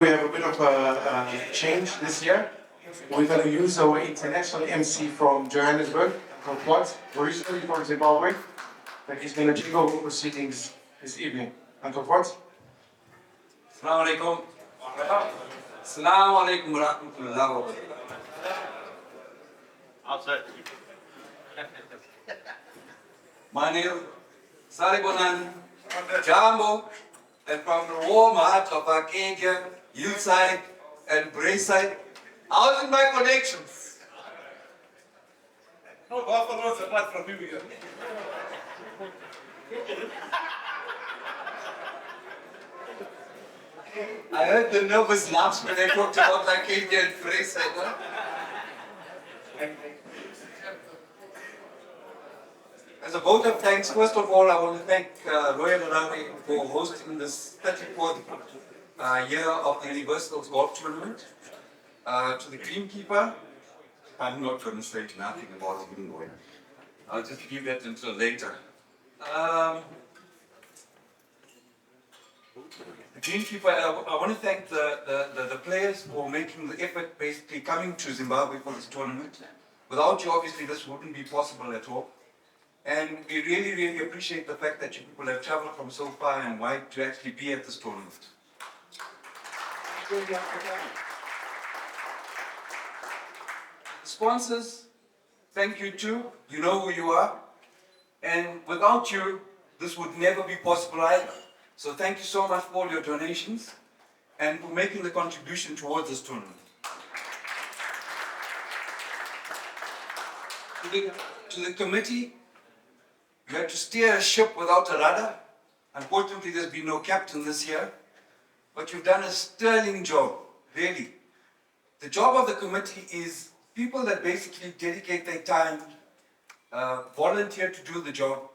We have a bit of a change this year. We're going to use our international MC from Johannesburg, from Quad, originally from Zimbabwe, and he's going to take over proceedings this evening. Uncle Quad? Assalamu alaikum. Assalamu alaikum wa rahmatullahi wa barakatuh. Manil, Saribonan, Jambo, and from the warm heart of Arcadia, Hillside, and Braeside, how's my connections? No Buffaloes apart from you here. I heard the nervous laughs when I talked about Arcadia and Braeside. Huh? As a vote of thanks, first of all, I want to thank Royal Harare for hosting this 34th year of the Universal Golf Tournament. To the greenkeeper, I'm not going to say nothing about him. I'll just leave that until later. The greenkeeper, I want to thank the players for making the effort, basically coming to Zimbabwe for this tournament. Without you, obviously, this wouldn't be possible at all. And we really, really appreciate the fact that you people have traveled from so far and wide to actually be at this tournament. Sponsors, thank you too. You know who you are. And without you, this would never be possible either. So thank you so much for all your donations and for making the contribution towards this tournament. To the committee, you had to steer a ship without a rudder. Unfortunately, there's been no captain this year, but you've done a sterling job, really. The job of the committee is people that basically dedicate their time, volunteer to do the job,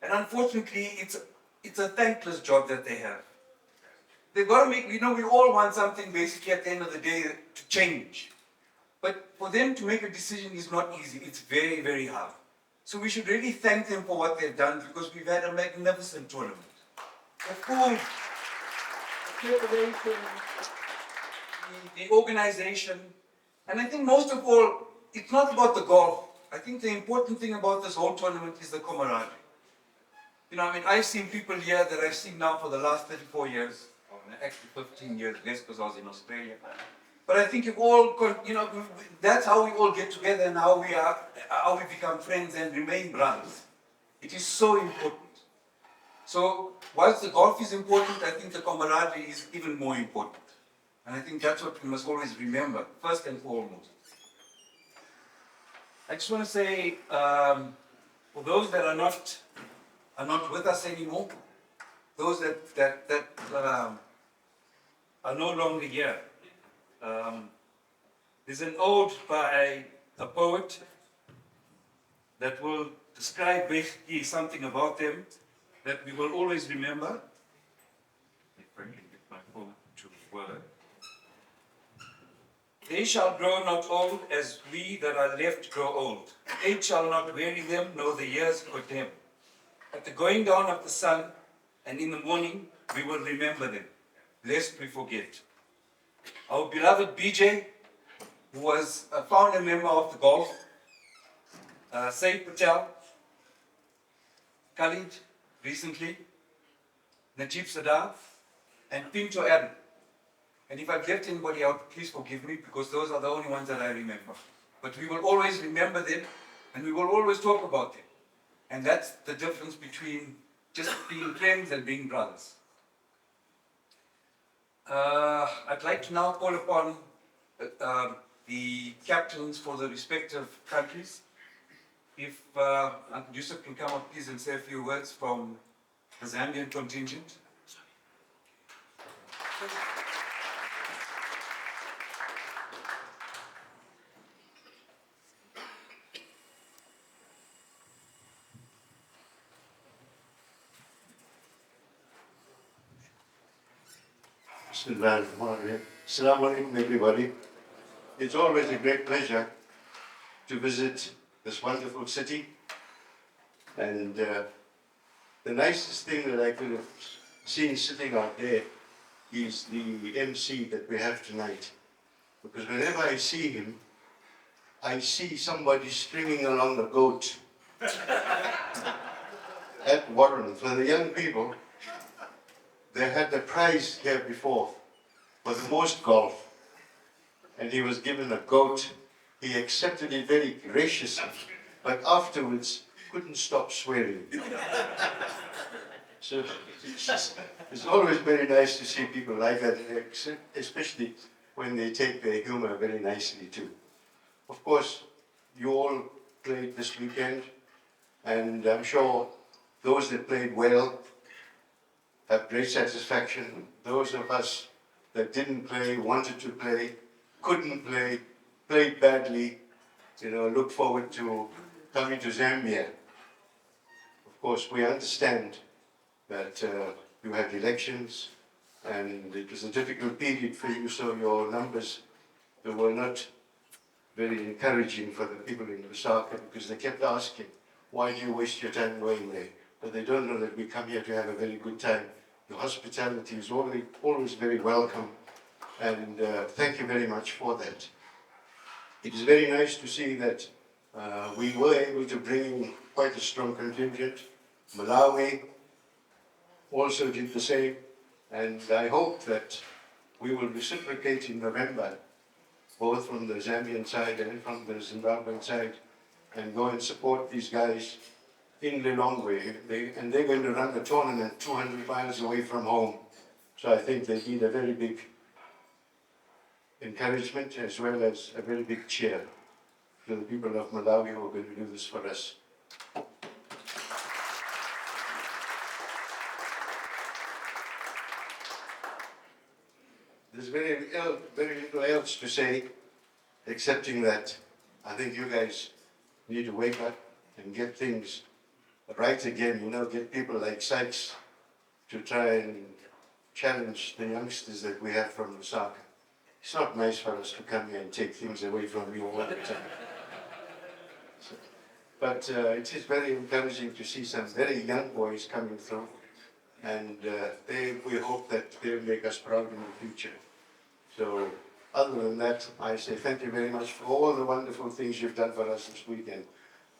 and unfortunately, it's a thankless job that they have. They've got to make, we all want something basically at the end of the day to change. But for them to make a decision is not easy, it's very, very hard. So we should really thank them for what they've done because we've had a magnificent tournament. The food, the preparation, the organization, and I think most of all, it's not about the golf. I think the important thing about this whole tournament is the camaraderie. I've seen people here that I've seen now for the last 34 years, or actually 15 years less because I was in Australia. But I think that's how we all get together and how we become friends and remain brothers. It is so important. So whilst the golf is important, I think the camaraderie is even more important. And I think that's what we must always remember, first and foremost. I just want to say, for those that are not with us anymore, those that are no longer here. There's an ode by a poet that will describe basically something about them that we will always remember. If I can get my phone to work. They shall grow not old as we that are left grow old. Age shall not weary them, nor the years condemn. At the going down of the sun and in the morning, we will remember them, lest we forget. Our beloved BJ, who was a founder member of the golf, Saeed Patel, Khalid recently, Najib Sadar, and Pinto Adam. And if I've left anybody out, please forgive me because those are the only ones that I remember. But we will always remember them and we will always talk about them. And that's the difference between just being friends and being brothers. I'd like to now call upon the captains for the respective countries. If Uncle Yusuf can come up please and say a few words from the Zambian contingent. Assalamu alaikum everybody. It's always a great pleasure to visit this wonderful city. And the nicest thing that I could have seen sitting out there is the MC that we have tonight. Because whenever I see him, I see somebody stringing along a goat at Warren. For the young people, they had the prize here before for the most golf. And he was given a goat. He accepted it very graciously, but afterwards couldn't stop swearing. So it's always very nice to see people like that, especially when they take their humor very nicely too. Of course, you all played this weekend, and I'm sure those that played well have great satisfaction. Those of us that didn't play, wanted to play, couldn't play, played badly, look forward to coming to Zambia. Of course, we understand that you had elections and it was a difficult period for you, so your numbers were not very encouraging for the people in Lusaka because they kept asking, why do you waste your time going there? But they don't know that we come here to have a very good time. Your hospitality is always very welcome, and thank you very much for that. It is very nice to see that we were able to bring in quite a strong contingent. Malawi also did the same, and I hope that we will reciprocate in November, both from the Zambian side and from the Zimbabwean side, and go and support these guys in Lilongwe. And they're going to run the tournament 200 miles away from home. So I think they need a very big encouragement as well as a very big cheer to the people of Malawi who are going to do this for us. There's very little else to say, excepting that I think you guys need to wake up and get things right again, get people like Sykes to try and challenge the youngsters that we have from Lusaka. It's not nice for us to come here and take things away from you all the time. But it is very encouraging to see some very young boys coming through, and we hope that they'll make us proud in the future. So, other than that, I say thank you very much for all the wonderful things you've done for us this weekend.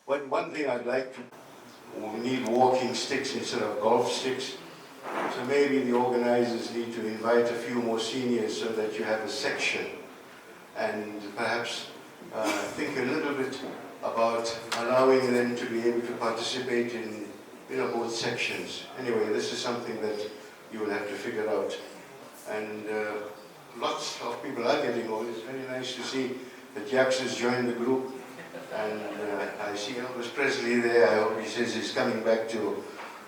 One thing I'd like to, we need walking sticks instead of golf sticks. So maybe the organizers need to invite a few more seniors so that you have a section, and perhaps think a little bit about allowing them to be able to participate in both sections. Anyway, this is something that you will have to figure out. And lots of people are getting old. It's very nice to see that Jax has joined the group. And I see Elvis Presley there. I hope he says he's coming back to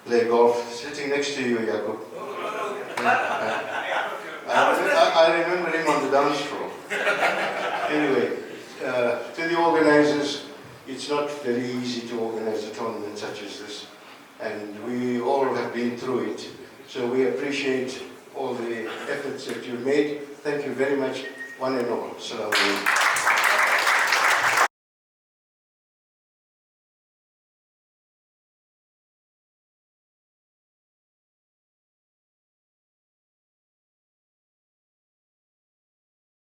play golf. Sitting next to you, Jacob. I remember him on the dance floor. Anyway, to the organizers, it's not very easy to organize a tournament such as this. And we all have been through it. So we appreciate all the efforts that you've made. Thank you very much, one and all. Assalamu alaikum.